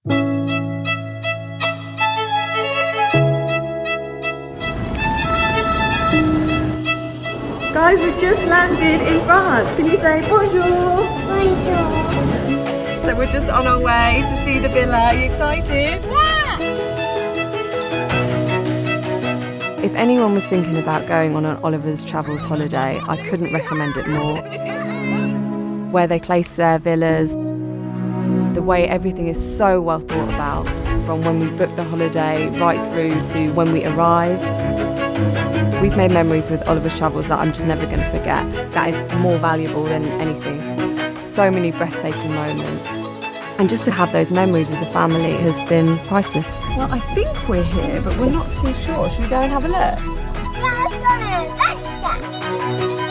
Guys, we've just landed in France. Can you say bonjour? Bonjour. So we're just on our way to see the villa. Are you excited? Yeah! If anyone was thinking about going on an Oliver's Travels holiday, I couldn't recommend it more. Where they place their villas, the way everything is so well thought about, from when we booked the holiday right through to when we arrived. We've made memories with Oliver's Travels that I'm just never going to forget. That is more valuable than anything. So many breathtaking moments. And just to have those memories as a family has been priceless. Well, I think we're here, but we're not too sure. Should we go and have a look? Yeah, let's go on an adventure.